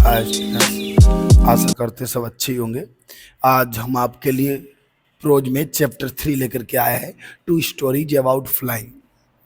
आज आशा करते सब अच्छे ही होंगे। आज हम आपके लिए प्रोज में चैप्टर 3 लेकर के आए हैं, टू स्टोरीज अबाउट फ्लाइंग।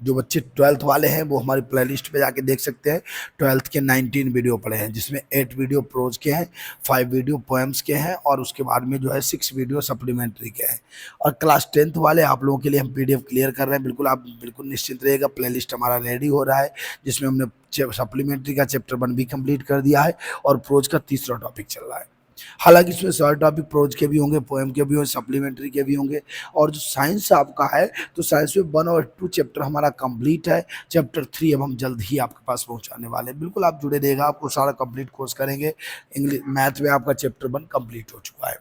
जो बच्चे 12th वाले हैं वो हमारी प्लेलिस्ट पे जाके देख सकते हैं। 12th के 19 वीडियो पड़े हैं, जिसमें 8 वीडियो प्रोज के हैं, 5 वीडियो पोएम्स के हैं और उसके बाद में जो है 6 वीडियो सप्लीमेंट्री के हैं। और क्लास 10th वाले आप लोगों के लिए हम PDF क्लियर कर रहे हैं। बिल्कुल आप बिल्कुल निश्चिंत रहिएगा, प्लेलिस्ट हमारा रेडी हो रहा है, जिसमें हमने सप्लीमेंट्री का चैप्टर 1 भी कंप्लीट कर दिया है और प्रोज का तीसरा टॉपिक चल रहा है। हालांकि इसमें शॉर्ट टॉपिक प्रोज के भी होंगे, पोएम के भी होंगे, सप्लीमेंट्री के भी होंगे। और जो साइंस आपका है तो साइंस में 1 और 2 चैप्टर हमारा कंप्लीट है। चैप्टर 3 अब हम जल्द ही आपके पास पहुंचाने वाले हैं। बिल्कुल आप जुड़े रहेगा, आपको सारा कंप्लीट कोर्स करेंगे। इंग्लिश मैथ में आपका चैप्टर 1 कंप्लीट हो चुका है।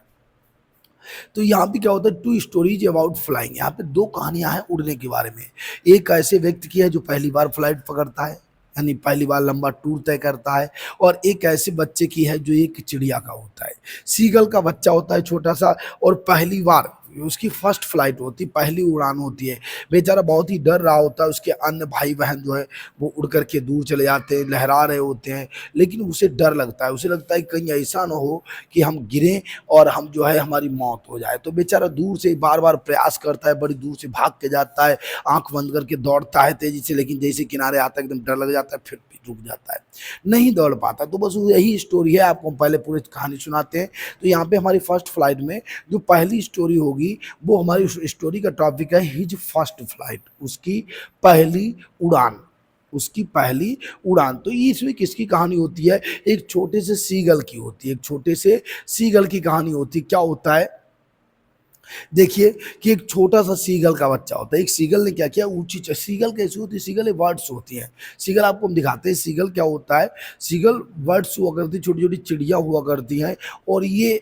तो यहाँ पे क्या होता है, 2 स्टोरीज अबाउट फ्लाइंग। यहाँ पे 2 कहानियां हैं उड़ने के बारे में। एक ऐसे व्यक्ति की है जो पहली बार फ्लाइट पकड़ता है, यानी पहली बार लंबा टूर तय करता है। और एक ऐसे बच्चे की है जो एक चिड़िया का होता है, सीगल का बच्चा होता है छोटा सा, और पहली बार उसकी फर्स्ट फ्लाइट होती, पहली उड़ान होती है। बेचारा बहुत ही डर रहा होता है। उसके अन्य भाई बहन जो है वो उड़ करके दूर चले जाते हैं, लहरा रहे होते हैं, लेकिन उसे डर लगता है। उसे लगता है कहीं ऐसा ना हो कि हम गिरें और हम जो है हमारी मौत हो जाए। तो बेचारा दूर से बार बार प्रयास करता है, बड़ी दूर से भाग के जाता है, आंख बंद करके दौड़ता है तेजी से, लेकिन जैसे किनारे आता है एकदम डर लग जाता है, फिर भी रुक जाता है, नहीं दौड़ पाता। तो बस यही स्टोरी है, आपको पहले पूरी कहानी सुनाते हैं। तो यहाँ पे हमारी फर्स्ट फ्लाइट में जो पहली स्टोरी होगी वो हमारी स्टोरी का टॉपिक है हिज फर्स्ट फ्लाइट, उसकी पहली उड़ान, उसकी पहली उड़ान। तो ये इसमें किसकी कहानी होती है, एक छोटे से सीगल की होती है, एक छोटे से सीगल की कहानी होती है। क्या होता है देखिए कि एक छोटा सा सीगल का बच्चा होता है। एक सीगल ने क्या किया, ऊंची सीगल कैसी होती है, सीगल ये बर्ड्स होती हैं। सीगल आपको हम दिखाते हैं सीगल क्या होता है। सीगल बर्ड्स हुआ करती, छोटी छोटी चिड़िया हुआ करती हैं, और ये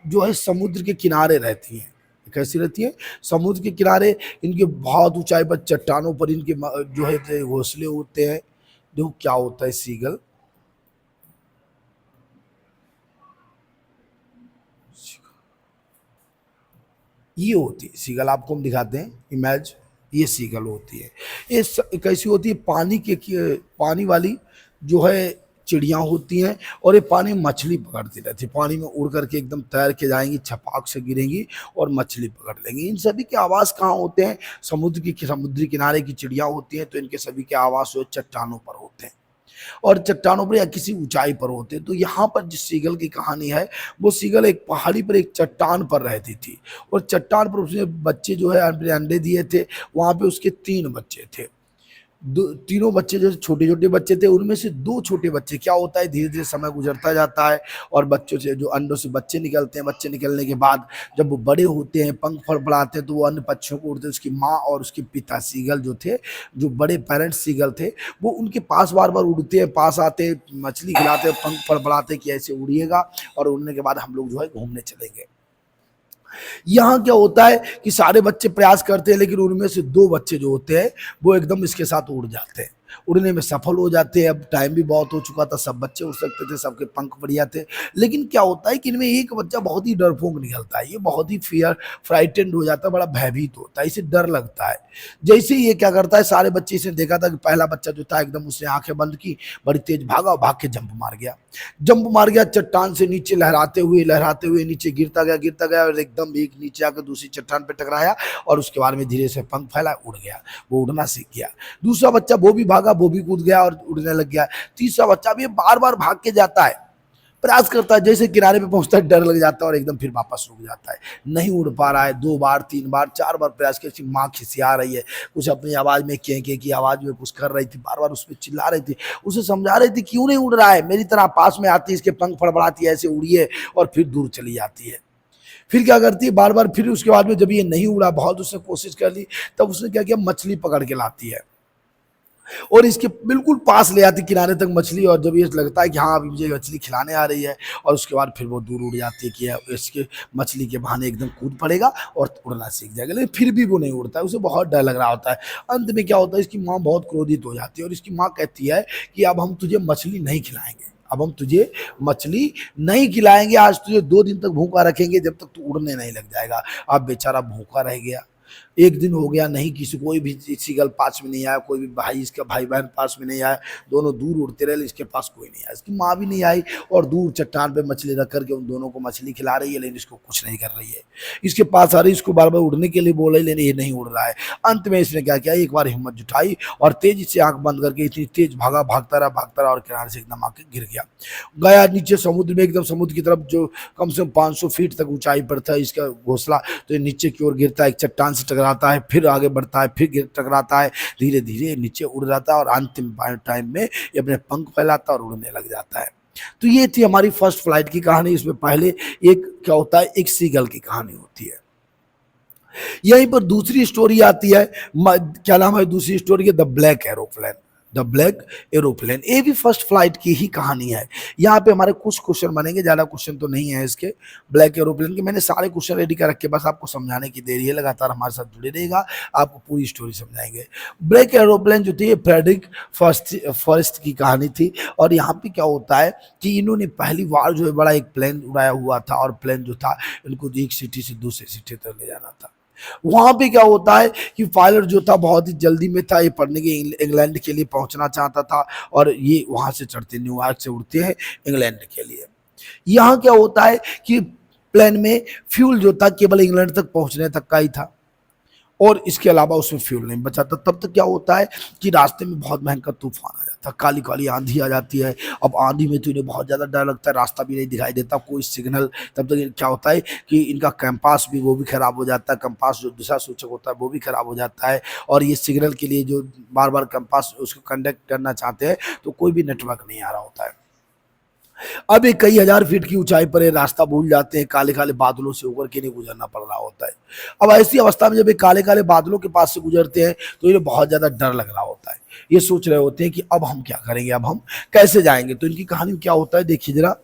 जो है समुद्र के किनारे रहती हैं। कैसी रहती है, समुद्र के किनारे। इनके बहुत ऊंचाई पर चट्टानों पर इनके जो है घोंसले होते हैं। देखो क्या होता है सीगल, ये होती है सीगल, आपको हम दिखाते हैं इमेज। ये सीगल होती है, ये कैसी होती है, पानी वाली जो है चिड़िया होती हैं। और ये पानी में मछली पकड़ती रहती है, पानी में उड़ करके एकदम तैर के जाएंगी, छपाक से गिरेंगी और मछली पकड़ लेंगी। इन सभी के आवास कहाँ होते हैं, समुद्री किनारे की चिड़िया होती हैं। तो इनके सभी के आवास जो चट्टानों पर होते हैं, और चट्टानों पर या किसी ऊंचाई पर होते। तो यहाँ पर जिस सीगल की कहानी है, वो सीगल एक पहाड़ी पर एक चट्टान पर रहती थी, और चट्टान पर उसने बच्चे जो है अंडे दिए थे। वहां पे उसके 3 बच्चे थे। तीनों बच्चे जो छोटे छोटे बच्चे थे, उनमें से 2 छोटे बच्चे, क्या होता है धीरे धीरे समय गुजरता जाता है और बच्चों से जो अंडों से बच्चे निकलते हैं, बच्चे निकलने के बाद जब वो बड़े होते हैं, पंख फड़फड़ाते हैं, तो वो अन्य पक्षियों को उड़ते। उसकी माँ और उसके पिता सीगल जो थे, जो बड़े पेरेंट्स सीगल थे, वो उनके पास बार बार उड़ते हैं, पास आते, मछली खिलाते, पंख फड़फड़ाते कि ऐसे उड़िएगा और उड़ने के बाद हम लोग जो है घूमने चलेंगे। यहाँ क्या होता है कि सारे बच्चे प्रयास करते हैं, लेकिन उनमें से 2 बच्चे जो होते हैं वो एकदम इसके साथ उड़ जाते हैं, उड़ने में सफल हो जाते हैं। अब टाइम भी बहुत हो चुका था, सब बच्चे उड़ सकते थे, सबके पंख बढ़िया थे। लेकिन क्या होता है कि इनमें एक बच्चा बहुत ही डरपोक निकलता है, ये बहुत ही फ्राइटेंड हो जाता है, बड़ा भयभीत होता है, इसे डर लगता है। जैसे ही ये क्या करता है, सारे बच्चे इसे देखा था कि पहला बच्चा जो था एकदम उसने आंखें बंद की, बड़ी तेज भागा, भाग के जंप मार गया। चट्टान से नीचे लहराते हुए नीचे गिरता गया और एकदम एक नीचे आकर दूसरी चट्टान पे टकराया, और उसके बाद में धीरे से पंख फैला, उड़ गया, वो उड़ना सीख गया। दूसरा बच्चा वो भी भागा, वो भी कूद गया और उड़ने लग गया। तीसरा बच्चा भी बार बार भाग के जाता है, प्रयास करता है, जैसे किनारे पे पहुंचता है डर लग जाता है और एकदम फिर वापस रुक जाता है, नहीं उड़ पा रहा है। 2 बार 3 बार 4 बार प्रयास किया। उसकी माँ खिसिया रही है, कुछ अपनी आवाज में के की आवाज में कुछ कर रही थी, बार बार उस पर चिल्ला रही थी, उसे समझा रही थी क्यों नहीं उड़ रहा है, मेरी तरह पास में आती है, इसके पंख फड़फड़ाती है, ऐसे उड़िए, और फिर दूर चली जाती है। फिर क्या करती है, बार बार फिर उसके बाद में जब ये नहीं उड़ा, बहुत उसने कोशिश कर ली, तब उसने क्या किया, मछली पकड़ के लाती है और इसके बिल्कुल पास ले आती किनारे तक मछली। और जब ये लगता है कि हाँ अभी मुझे मछली खिलाने आ रही है, और उसके बाद फिर वो दूर उड़ जाती है कि इसके मछली के बहाने एकदम कूद पड़ेगा और उड़ना सीख जाएगा। लेकिन फिर भी वो नहीं उड़ता है, उसे बहुत डर लग रहा होता है। अंत में क्या होता है, इसकी माँ बहुत क्रोधित हो जाती है और इसकी माँ कहती है कि अब हम तुझे मछली नहीं खिलाएंगे, अब हम तुझे मछली नहीं खिलाएंगे, आज तुझे 2 दिन तक भूखा रखेंगे, जब तक तू उड़ने नहीं लग जाएगा। अब बेचारा भूखा रह गया। एक दिन हो गया नहीं, किसी कोई भी सीगल पास में नहीं आया, कोई भी भाई, इसका भाई बहन पास में नहीं आया, दोनों दूर उड़ते रहे, इसके पास कोई नहीं आया। इसकी माँ भी नहीं आई और दूर चट्टान पे मछली रख करके उन दोनों को मछली खिला रही है, लेकिन इसको कुछ नहीं कर रही है। इसके पास आ रही, इसको बार बार उड़ने के लिए बोल रही, लेकिन ये नहीं उड़ रहा है। अंत में इसने क्या किया, एक बार हिम्मत जुटाई और तेजी से आंख बंद करके इतनी तेज भागा, भागता रहा और किनारे से एकदम आके गिर गया नीचे समुद्र में, एकदम समुद्र की तरफ, जो कम से कम 500 फीट तक ऊंचाई पर था इसका घोंसला। तो ये नीचे की ओर गिरता है, एक चट्टान से टकराता है, फिर आगे बढ़ता है, फिर टकराता है, धीरे धीरे नीचे उड़ जाता है और अंतिम टाइम में ये अपने पंख फैलाता है और उड़ने लग जाता है। तो ये थी हमारी फर्स्ट फ्लाइट की कहानी। इसमें पहले एक क्या होता है, एक सीगल की कहानी होती है। यहीं पर दूसरी स्टोरी आती है, क्या नाम है दूसरी स्टोरी है, the black aeroplane. The black aeroplane, ये भी फर्स्ट फ्लाइट की ही कहानी है। यहाँ पे हमारे कुछ क्वेश्चन बनेंगे, ज़्यादा क्वेश्चन तो नहीं है इसके ब्लैक एरोप्लेन के। मैंने सारे क्वेश्चन रेडी कर रखे, बस आपको समझाने की देरी है। लगातार हमारे साथ जुड़े रहेगा, आपको पूरी स्टोरी समझाएंगे। ब्लैक एरोप्लेन जो थी ये फ्रेडरिक फॉरेस्ट की कहानी थी। और यहाँ पे क्या होता है कि इन्होंने पहली बार जो है बड़ा एक प्लेन उड़ाया हुआ था, और प्लेन जो था इनको एक सिटी से दूसरी सिटी तक ले जाना था। वहां पे क्या होता है कि पायलट जो था बहुत ही जल्दी में था, ये पढ़ने के इंग्लैंड के लिए पहुंचना चाहता था, और ये वहां से चढ़ते न्यूयॉर्क से उड़ते हैं इंग्लैंड के लिए। यहाँ क्या होता है कि प्लेन में फ्यूल जो था केवल इंग्लैंड तक पहुंचने तक का ही था, और इसके अलावा उसमें फ्यूल नहीं बचा था। तब तक क्या होता है कि रास्ते में बहुत भयंकर तूफान आ जाता है, काली काली आंधी आ जाती है। अब आंधी में तो इन्हें बहुत ज़्यादा डर लगता है, रास्ता भी नहीं दिखाई देता, कोई सिग्नल। तब तक क्या होता है कि इनका कंपास भी वो भी ख़राब हो जाता है, कंपास जो दिशा सूचक होता है वो भी ख़राब हो जाता है। और ये सिग्नल के लिए जो बार बार कंपास उसको कंडक्ट करना चाहते हैं तो कोई भी नेटवर्क नहीं आ रहा होता है। अब ये कई हजार फीट की ऊंचाई पर ये रास्ता भूल जाते हैं, काले काले बादलों से होकर के नहीं गुजरना पड़ रहा होता है। अब ऐसी अवस्था में जब ये काले काले बादलों के पास से गुजरते हैं तो इन्हें बहुत ज्यादा डर लग रहा होता है। ये सोच रहे होते हैं कि अब हम क्या करेंगे, अब हम कैसे जाएंगे। तो इनकी कहानी में क्या होता है देखिए जरा।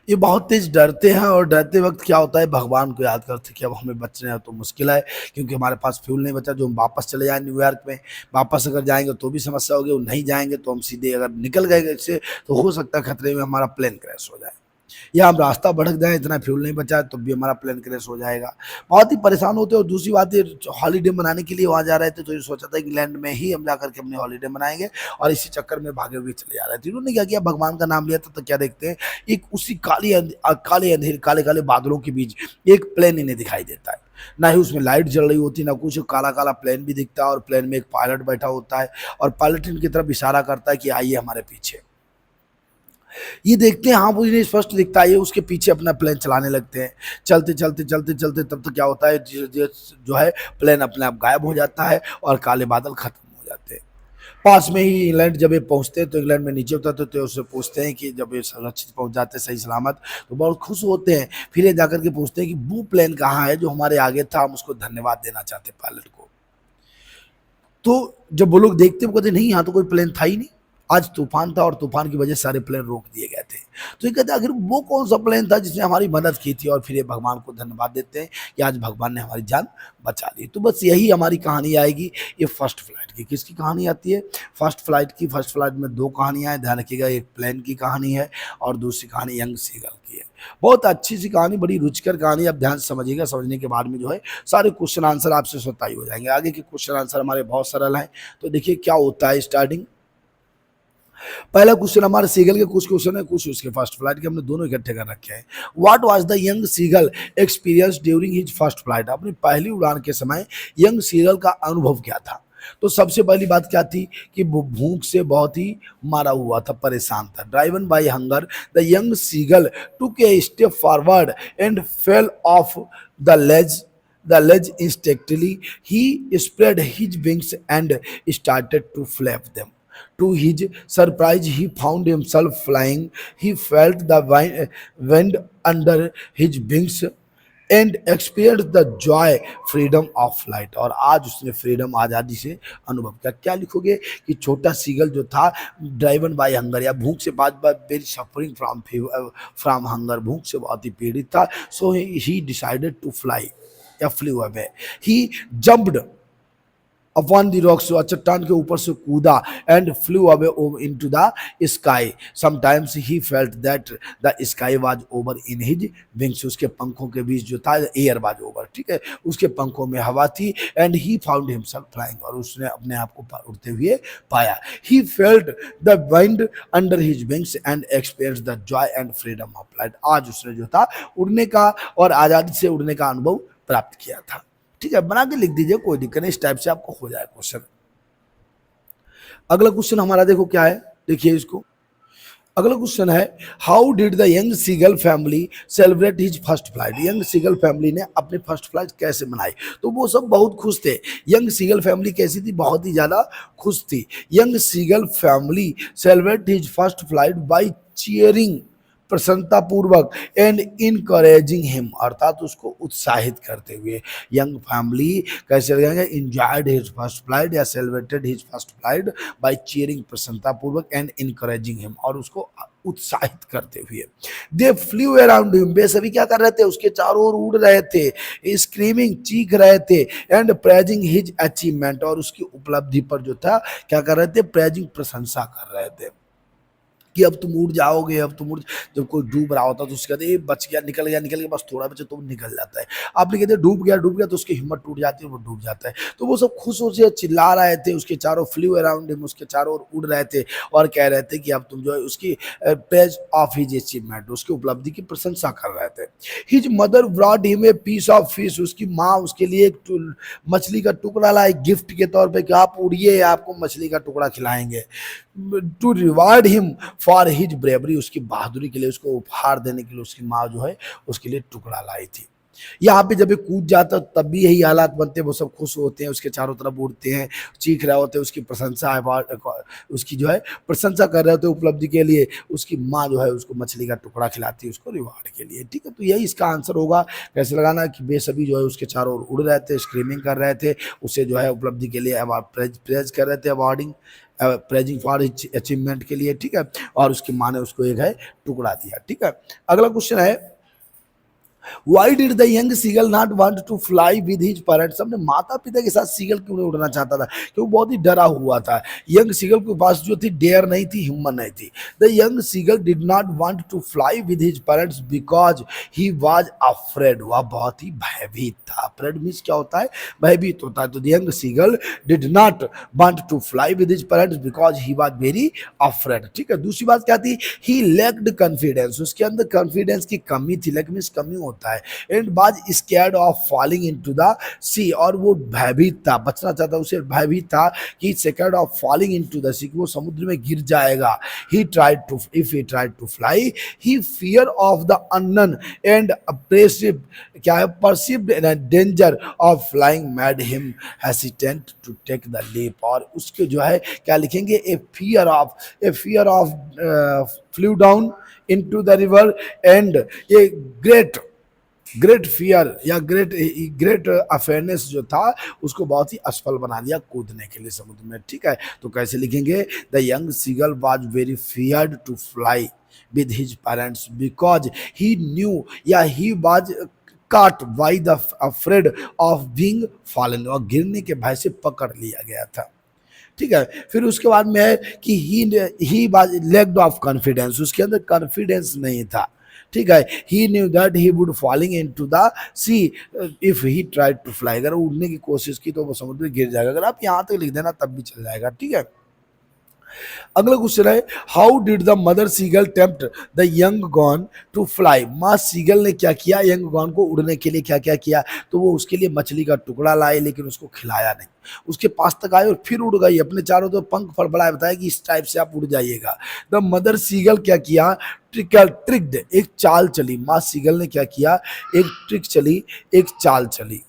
ये बहुत तेज डरते हैं, और डरते वक्त क्या होता है भगवान को याद करते हैं कि अब हमें बचना है तो मुश्किल है, क्योंकि हमारे पास फ्यूल नहीं बचा। जो हम वापस चले जाएं न्यूयॉर्क में, वापस अगर जाएंगे तो भी समस्या होगी, और नहीं जाएंगे तो हम सीधे अगर निकल गए इससे तो हो सकता है खतरे में हमारा प्लेन क्रैश हो जाए, या हम रास्ता भटक जाए, इतना फ्यूल नहीं बचा तो भी हमारा प्लेन क्रैश हो जाएगा। बहुत ही परेशान होते हैं। और दूसरी बात, ये हॉलीडे मनाने के लिए वहाँ जा रहे थे, तो ये सोचा था इंग्लैंड में ही हम जा करके अपने हॉलीडे मनाएंगे, और इसी चक्कर में भागे हुए चले जा रहे थे। इन्होंने क्या किया, भगवान का नाम लिया था। तो क्या देखते हैं, एक उसी काले अंधेरे काले काले बादलों के बीच एक प्लेन इन्हें दिखाई देता है। ना ही उसमें लाइट जल रही होती, ना कुछ, काला काला प्लेन भी दिखता है, और प्लेन में एक पायलट बैठा होता है, और पायलट इनकी तरफ इशारा करता है कि आइए हमारे पीछे। ये देखते हैं, हाँ वो इन्हें स्पष्ट दिखता है, ये उसके पीछे अपना प्लेन चलाने लगते हैं। चलते चलते चलते चलते तब तक क्या होता है, जो है प्लेन अपने आप गायब हो जाता है और काले बादल खत्म हो जाते हैं। पास में ही इंग्लैंड जब ये पहुंचते हैं तो इंग्लैंड में नीचे उतरते तो उससे पूछते हैं कि जब ये सुरक्षित पहुंच जाते हैं सही सलामत, तो बहुत खुश होते हैं। फिर ये जाकर के पूछते हैं कि वो प्लेन कहाँ है जो हमारे आगे था, हम उसको धन्यवाद देना चाहते पायलट को। तो जब वो लोग देखते हैं, वो कहते नहीं, यहाँ तो कोई प्लेन था ही नहीं, आज तूफान था और तूफान की वजह से सारे प्लेन रोक दिए गए थे। तो ये कहते हैं आखिर वो कौन सा प्लेन था जिसने हमारी मदद की थी, और फिर ये भगवान को धन्यवाद देते हैं कि आज भगवान ने हमारी जान बचा ली। तो बस यही हमारी कहानी आएगी। ये फर्स्ट फ्लाइट की, किसकी कहानी आती है, फर्स्ट फ्लाइट की। फर्स्ट फ्लाइट में दो कहानियाँ हैं, ध्यान रखिएगा, एक प्लेन की कहानी है और दूसरी कहानी यंग सीगल की है। बहुत अच्छी सी कहानी, बड़ी रुचिकर कहानी, आप ध्यान से समझिएगा। समझने के बाद में जो है सारे क्वेश्चन आंसर आपसे स्वतः ही हो जाएंगे। आगे के क्वेश्चन आंसर हमारे बहुत सरल हैं। तो देखिए क्या होता है स्टार्टिंग। पहला क्वेश्चन हमारे सीगल के कुछ क्वेश्चन है, कुछ उसके फर्स्ट फ्लाइट के, हमने दोनों इकट्ठे कर रखे हैं। What was the young seagull experience during his first flight. अपनी पहली उड़ान के समय यंग सीगल का अनुभव क्या था। तो सबसे पहली बात क्या थी कि वो भूख से बहुत ही मारा हुआ था, परेशान था। Driven by hunger the young seagull took a step forward and fell off the ledge instinctively. He spread his wings and started to flap them. To his surprise, he found himself flying. He felt the wind under his wings and experienced the joy freedom of flight। और आज उसने freedom, आज़ादी से अनुभव किया। क्या लिखोगे कि छोटा सीगल जो था, ड्राइवन बाय हंगर, या भूख से बात वेरी सफरिंग फ्रॉम हंगर, भूख से बहुत ही पीड़ित था। सो ही डिसाइडेड टू फ्लाई या flu away. He jumped upon the rocks, चट्टान के ऊपर से कूदा, and flew away into the sky. Sometimes he felt that the sky was over in his wings, उसके पंखों के बीच जो था एयर वाज ओवर, ठीक है, उसके पंखों में हवा थी, and he found himself flying, और उसने अपने आप को उड़ते हुए पाया। He felt the wind under his wings and experience the Joy and freedom of flight, आज उसने जो था उड़ने का और आज़ादी से उड़ने का अनुभव प्राप्त किया था। ठीक है, बना के लिख दीजिए, कोई दिक्कत नहीं, इस टाइप से आपको हो जाए क्वेश्चन। अगला क्वेश्चन हमारा देखो क्या है, देखिए इसको। अगला क्वेश्चन है, how did the young seagull family celebrate his first flight, young seagull family ने अपनी फर्स्ट फ्लाइट कैसे मनाई। तो वो सब बहुत खुश थे। यंग सीगल फैमिली कैसी थी, बहुत ही ज्यादा खुश थी। Young seagull family celebrate his first flight by cheering, प्रसन्नता पूर्वक, एंड इनकरेजिंग हिम, अर्थात उसको उत्साहित करते हुए। यंग फैमिली कैसे लगाएंगे, इंजॉयड हिज फर्स्ट फ्लाइट या celebrated his first flight by cheering, प्रसन्नता पूर्वक, एंड इनकरेजिंग हिम, और उसको उत्साहित करते हुए। दे फ्लू अराउंड हिम, वे सभी क्या कर रहे थे, उसके चारों ओर उड़ रहे थे, स्क्रीमिंग, चीख रहे थे, एंड प्रेजिंग हिज अचीवमेंट, और उसकी उपलब्धि पर जो था क्या कर रहे थे, प्रेजिंग, प्रशंसा कर रहे थे कि अब तुम उड़ जाओगे, अब तुम उड़। जब कोई डूब रहा होता तो उसके कहते ये बच गया, निकल गया, निकल गया, बस थोड़ा बचे तो निकल जाता है। आपने कहते डूब गया, डूब गया, तो उसकी हिम्मत टूट जाती है, वो डूब जाता है। तो वो सब खुश हो से चिल्ला रहे थे, उसके चारों फ्लू अराउंड हिम, उसके चारों ओर उड़ रहे थे, और कह रहे थे कि अब तुम जो है उसकी प्रेज ऑफ हिज अचीवमेंट, उसकी उपलब्धि की प्रशंसा कर रहे थे। His mother brought him a piece of fish, उसकी माँ उसके लिए एक मछली का टुकड़ा लाई गिफ्ट के तौर पे कि आप उड़िए, आपको मछली का टुकड़ा खिलाएंगे। To reward him for his bravery, उसकी बहादुरी के लिए, उसको उपहार देने के लिए उसकी माँ जो है उसके लिए टुकड़ा लाई थी। यहाँ पे जब ये कूद जाता तब भी यही हालात बनते हैं, वो सब खुश होते हैं, उसके चारों तरफ उड़ते हैं, चीख रहे होते हैं, उसकी प्रशंसा है, उसकी जो है प्रशंसा कर रहे होते हैं उपलब्धि के लिए। उसकी माँ जो है उसको मछली का टुकड़ा खिलाती है उसको रिवार्ड के लिए। ठीक है, तो यही इसका आंसर होगा। कैसे लगाना कि वे सभी जो है उसके चारों ओर उड़ रहे थे, स्क्रीमिंग कर रहे थे, उसे जो है उपलब्धि के लिए प्रेज कर रहे थे, अवार्डिंग, प्रेजिंग फॉर अचीवमेंट के लिए। ठीक है, और उसकी माँ ने उसको एक है टुकड़ा दिया। ठीक है, अगला क्वेश्चन है, Why did the young seagull not want to fly with his parents? अपने माता पिता के साथ सीगल क्यों नहीं उड़ना चाहता था, क्योंकि वो बहुत ही डरा हुआ था। यंग सीगल के पास जो थी डेयर नहीं थी, हिम्मत नहीं थी। The young seagull did not want to fly with his parents because he was afraid, वह बहुत ही भयभीत था। अफ्रेड मीन्स क्या होता है, भयभीत होता है। तो the young seagull did not want to fly with his parents because he was very afraid. ठीक है, दूसरी बात क्या थी, ही लैक्ड कॉन्फिडेंस, उसके अंदर कॉन्फिडेंस की कमी थी। लैक मीन्स कमी होता है। एंड बाज scared of falling into the sea, और वो भयभीत था, बचना चाहता, उसे भयभीत था कि scared of falling into the sea, वो समुद्र में गिर जाएगा। He tried to, if he tried to fly, he fear of the unknown and apprehensive, क्या है, perceived danger of flying made him hesitant to take the leap, और उसके जो है क्या लिखेंगे, a fear of flew down into the river, and a great fear या great afraidness जो था उसको बहुत ही असफल बना दिया कूदने के लिए समुद्र में। ठीक है, तो कैसे लिखेंगे, the young seagull was very feared to fly with his parents because he knew, या he was caught by the afraid of being fallen, और गिरने के भय से पकड़ लिया गया था। ठीक है, फिर उसके बाद में है कि he was lacked of confidence, उसके अंदर कॉन्फिडेंस नहीं था। ठीक है, he knew that he would falling into the sea if he tried to fly, अगर उड़ने की कोशिश की तो वो समुद्र में गिर जाएगा। अगर आप यहाँ तक लिख देना तब भी चल जाएगा। ठीक है, अगला क्वेश्चन है, how did the mother seagull tempt the young one to fly, माँ सीगल ने क्या किया, यंग गॉन को उड़ने के लिए क्या क्या किया, तो वो उसके लिए मछली का टुकड़ा लाए, लेकिन उसको खिलाया नहीं। उसके पास तक आए और फिर उड़ गई, अपने चारों तरफ पंख फड़फड़ाए, बताया कि इस टाइप से आप उड़ जाइएगा। द मदर सीगल क्या किया, ट्रिक्ड, एक चाल चली। माँ सीगल ने क्या किया, एक ट्रिक चली, एक चाल चली।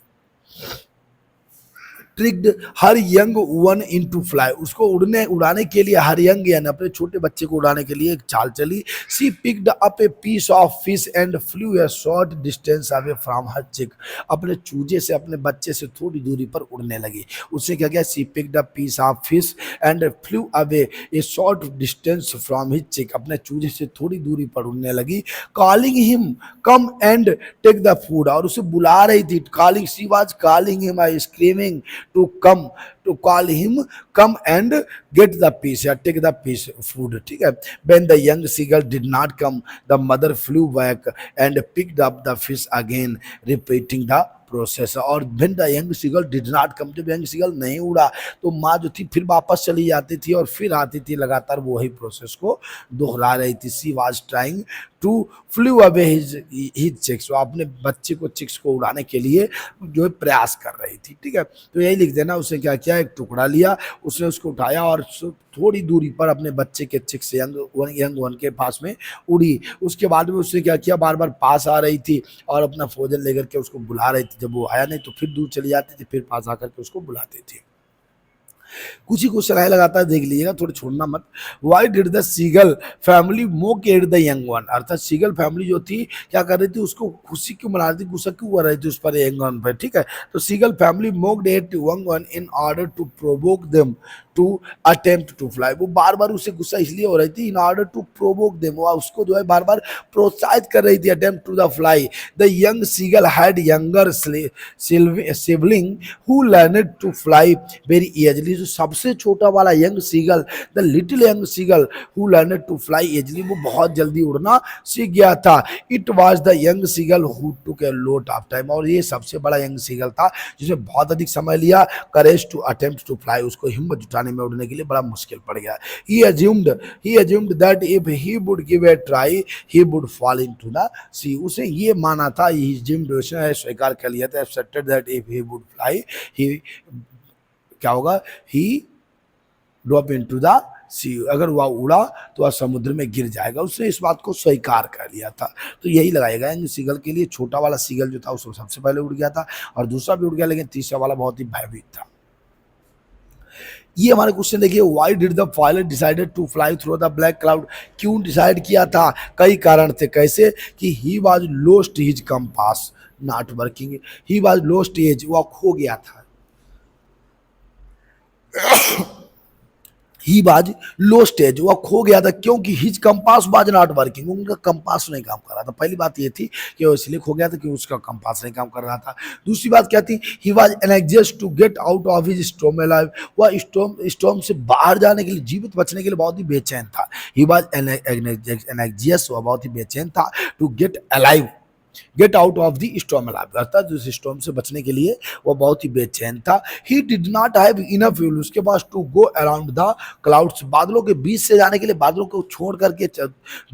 ट्रिक्ड हर यंग वन इनटू फ्लाई, उसको उड़ाने के लिए हर यंग यानी अपने छोटे बच्चे को उड़ाने के लिए एक चाल चली। She picked up a piece of fish and flew a short distance away from her chick, अपने चूजे से, अपने बच्चे से थोड़ी दूरी पर उड़ने लगी। उसने क्या किया, she picked up piece of fish and flew away a short distance from his chick, अपने चूजे से थोड़ी दूरी पर उड़ने लगी। Calling him come and take the food, और उसे बुला रही थी। Calling, she was calling him, I screaming to call him come and get the piece या टेक द पीस फूड, ठीक है। When the young seagull did not come the mother flu back and picked up the fish again repeating the process. और when the young seagull did not come, जब young seagull नहीं उड़ा तो माँ जो थी फिर वापस चली जाती थी और फिर आती थी, लगातार वही प्रोसेस को दोहरा रही थी। She was trying to flew away his chicks, वो अपने बच्चे को चिक्स को उड़ाने के लिए जो है प्रयास कर रही थी, ठीक है। तो यही लिख देना, उसने क्या किया, एक टुकड़ा लिया, उसने उसको उठाया और थोड़ी दूरी पर अपने बच्चे के चिक्स यंग वन के पास में उड़ी। उसके बाद में उसने क्या किया, बार बार पास आ रही थी और अपना भोजन लेकर के उसको बुला रही थी। जब वो आया नहीं तो फिर दूर चली जाती थी, फिर पास आकर के उसको बुलाती थी। कुछ ही क्वेश्चन आए लगातार देख लीजिएगा, थोड़ा छोड़ना मत। Why did the seagull family mock at the young one, अर्थात सीगल फैमिली जो थी क्या कर रही थी, उसको खुशी क्यों मना रही थी, गुस्सा क्यों कर रही थी उस पर, यंग वन पर, ठीक है। तो seagull family mocked at young one in order to provoke them to attempt to fly. वो बार बार उससे गुस्सा इसलिए हो रही थी, in order to provoke them, वो उसको जो है बार बार प्रोत्साहित कर रही थी, attempt to the fly. The young seagull had younger sibling who learned to fly very easily, जो सबसे छोटा वाला young seagull, the little young seagull who learned to fly easily, वो बहुत जल्दी उड़ना सीख गया था। It was the young seagull who took a lot of time, और ये सबसे बड़ा यंग सीगल था जिसने बहुत अधिक समय लिया, courage to attempt to fly, उसको हिम्मत जुटाने में उड़ने के लिए बड़ा मुश्किल पड़ गया। He assumed that if he would give a try he would fall into the sea, उसे ये माना था, he assumed, उसने स्वीकार कर लिया था, accepted that if he would fly he क्या होगा, he drop into the sea, अगर वह उड़ा तो वह समुद्र में गिर जाएगा, उसने इस बात को स्वीकार कर लिया था। तो यही लगाएगा इन सीगल के लिए। छोटा वाला सीगल जो था उसको सबसे पहले उड़ गया था और दूसरा भी उड़ गया, लेकिन तीसरा वाला बहुत ही भयभीत था। ये हमारे क्वेश्चन देखिए, why did the pilot decided to fly through the black cloud, क्यों डिसाइड किया था, कई कारण थे। कैसे कि he was lost his compass not working, he was lost as, वह खो गया था। ही बाज लो स्टेज, वह खो गया था, क्योंकि हिज कंपास बाज नॉट वर्किंग, उनका कंपास नहीं काम कर रहा था। पहली बात ये थी कि वो इसलिए खो गया था कि उसका कंपास नहीं काम कर रहा था। दूसरी बात क्या थी, he was anxious to get out of his storm alive, वह स्टॉर्म से बाहर जाने के लिए, जीवित बचने के लिए बहुत ही बेचैन था। ही वाज एनेक्सियस, वह बहुत ही बेचैन था, to get out of the storm alive, अर्थात उस स्टॉर्म से बचने के लिए वो बहुत ही बेचैन था। He did not have enough fuel, उसके पास to go around the clouds, बादलों के बीच से जाने के लिए, बादलों को छोड़ करके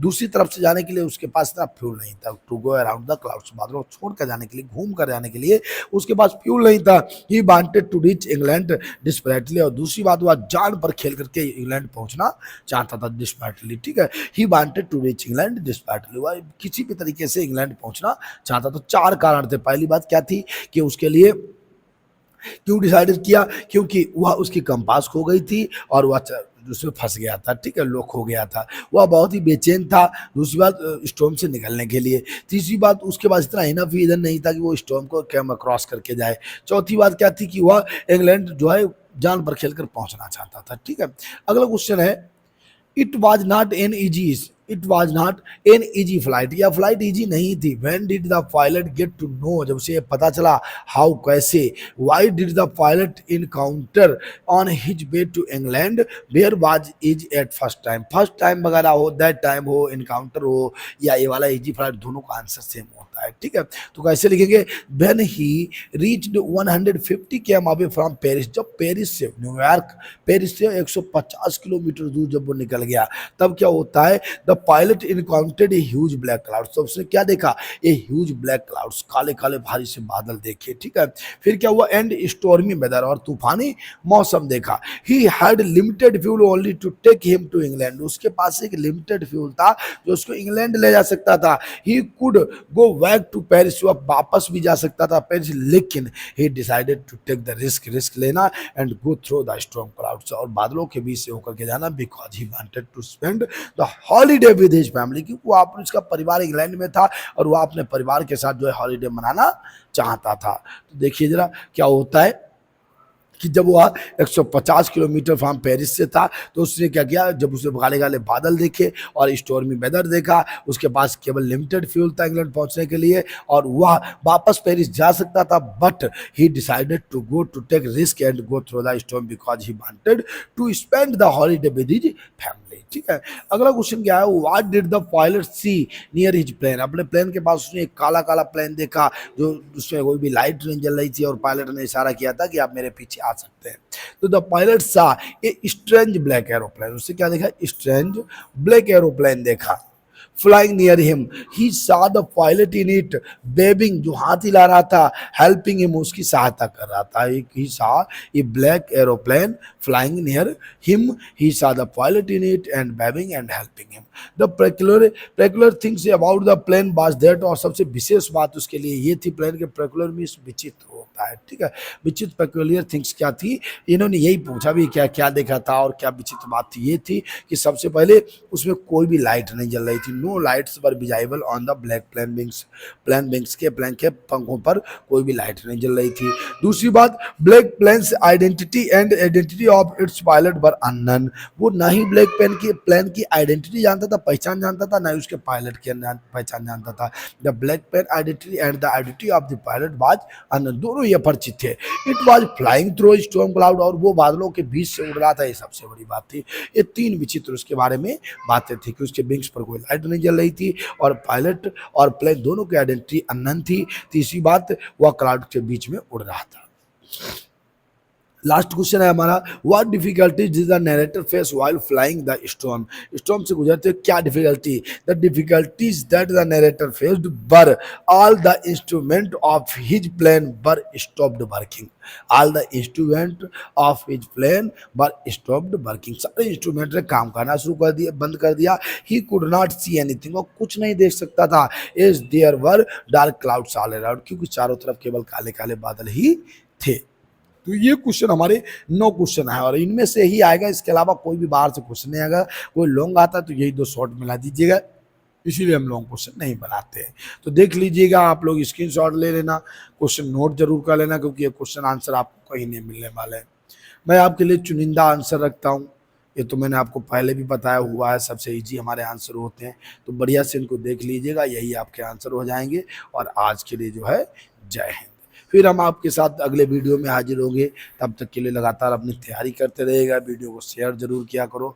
दूसरी तरफ से जाने के लिए उसके पास इतना फ्यूल नहीं था। To go around the clouds, बादलों को छोड़ कर जाने के लिए, घूम कर जाने के लिए उसके पास फ्यूल नहीं था। He wanted to reach England desperately, और दूसरी बात वह जान पर खेल करके इंग्लैंड पहुंचना चाहता था डिस्परेटली, ठीक है। He wanted to reach England desperately, वह किसी भी तरीके से इंग्लैंड पहुंचना चाहता। तो चार कारण थे। पहली बात क्या थी कि उसके लिए क्यों डिसाइडेड किया, क्योंकि वह उसकी कंपास खो गई थी और वह उसमें फंस गया था, ठीक है, लोक हो गया था, वह बहुत ही बेचैन था। दूसरी बात स्टॉर्म से निकलने के लिए। तीसरी बात उसके पास इतना इनफ रीजन नहीं था कि वो स्टॉर्म को क्रॉस करके जाए। चौथी बात क्या थी कि वह इंग्लैंड जो है जान पर खेलकर पहुंचना चाहता था, ठीक है। अगला क्वेश्चन है, it was not an easy flight, या फ्लाइट ईजी नहीं थी। When did the pilot get to know, जब उसे पता चला, हाउ कैसे। Why did the pilot encounter on his way to England, where was is at first time वगैरह हो, दैट टाइम हो, इनकाउंटर हो, या ये वाला ईजी फ्लाइट, दोनों का आंसर सेम होता है, ठीक है। तो कैसे लिखेंगे, when he reached 150 km away from Paris, जब पेरिस से न्यूयॉर्क, पेरिस से 150 किलोमीटर दूर जब वो निकल गया, तब क्या होता है, the pilot encountered a huge black clouds, तो उसने क्या देखा, ए ह्यूज ब्लैक क्लाउड्स, काले काले भारी से बादल देखे, ठीक है। फिर क्या हुआ, एंड स्टॉर्मी वेदर, और तूफानी मौसम देखा। He had limited fuel only to take him to England, उसके पास एक लिमिटेड फ्यूल था जो उसको इंग्लैंड ले जा सकता था। He could go back to Paris, वह वापस भी जा सकता था पेरिस, लेकिन he decided to take the risk लेना and go through the storm clouds, और बादलों के बीच से होकर के जाना, because he wanted to spend the holiday with his family, क्योंकि वो आप उसका परिवार इंग्लैंड में था और वो अपने परिवार के साथ जो है हॉलीडे मनाना चाहता था। तो देखिए जरा क्या होता है कि जब वह 150 किलोमीटर फ्रॉम पेरिस से था तो उसने क्या किया, जब उसने काले काले बादल देखे और स्टॉर्मी वेदर देखा, उसके पास केवल लिमिटेड फ्यूल था इंग्लैंड पहुंचने के लिए और वह वापस पेरिस जा सकता था, but he decided to go to take risk and go through the storm because he wanted to spend the holiday with his family. ठीक है, अगला क्वेश्चन क्या है, what did the pilot see near his plane. अपने plane के पास उसने एक काला काला प्लेन देखा जो उसमें कोई भी लाइट नहीं जल रही थी और पायलट ने इशारा किया था कि आप मेरे पीछे आ सकते हैं। तो द पायलट सा ए स्ट्रेंज ब्लैक एरोप्लेन, उससे क्या देखा, स्ट्रेंज ब्लैक एरोप्लेन देखा। Flying near him he saw the pilot in it waving, जो हाथ हिला रहा था, हेल्पिंग हिम, उसकी सहायता कर रहा था। He saw a black aeroplane flying near him, he saw the pilot in it and waving and helping him. The peculiar things about the plane was that, और सबसे विशेष बात उसके लिए ये थी, प्लेन के पेक्युलर में विचित्र होता है। ठीक है, विचित्र पेक्युलर थिंग्स क्या थी, इन्होंने यही पूछा भी क्या क्या देखा था और क्या विचित्र बात थी। ये थी कि सबसे पहले उसमें कोई भी लाइट नहीं जल रही थी, no lights were visible on the black plane wings के प्लेन के पंखों पर कोई भी लाइट नहीं जल रही थी। दूसरी बात, black planes identity of its pilot were unknown, वो ना ही ब्लैक प्लेन की आइडेंटिटी जानता था, पहचान जानता था, ना ही उसके पायलट की पहचान जानता था। The black plane identity and the identity of the pilot was unknown, दोनों ये परिचित थे। It was flying through storm cloud, और वो बादलों के बीच से उड़ रहा था, ये सबसे बड़ी बात थी। ये तीन विचित्र उसके बारे में बातें थी कि उसके विंग्स पर कोई लाइट नहीं जल रही थी और पायलट और प्लेन दोनों की आइडेंटिटी अननोन थी। तीसरी बात, वह क्लाउड के बीच में उड़ रहा था। लास्ट क्वेश्चन है हमारा, what difficulties did the narrator face while flying the storm. Storm से गुजरते क्या difficulty, the difficulties that the narrator faced were all the instrument of his plane were stopped working, all the instrument of his plane were stopped working, सारे instrument ने काम करना शुरू कर दिया, बंद कर दिया। He could not see anything, वो कुछ नहीं देख सकता था। As there were dark clouds all around, क्योंकि चारों तरफ केवल काले काले बादल ही थे। तो ये क्वेश्चन हमारे 9 क्वेश्चन है और इनमें से ही आएगा, इसके अलावा कोई भी बाहर से क्वेश्चन नहीं आएगा। कोई लॉन्ग आता है तो यही 2 शॉर्ट मिला दीजिएगा, इसीलिए हम लॉन्ग क्वेश्चन नहीं बनाते हैं। तो देख लीजिएगा, आप लोग स्क्रीनशॉट ले लेना, क्वेश्चन नोट जरूर कर लेना, क्योंकि ये क्वेश्चन आंसर आपको कहीं नहीं मिलने वाले हैं। मैं आपके लिए चुनिंदा आंसर रखता हूँ, ये तो मैंने आपको पहले भी बताया हुआ है, सबसे ईजी हमारे आंसर होते हैं। तो बढ़िया से इनको देख लीजिएगा, यही आपके आंसर हो जाएंगे। और आज के लिए जो है जय हिंद। फिर हम आपके साथ अगले वीडियो में हाजिर होंगे, तब तक के लिए लगातार अपनी तैयारी करते रहिएगा, वीडियो को शेयर जरूर किया करो।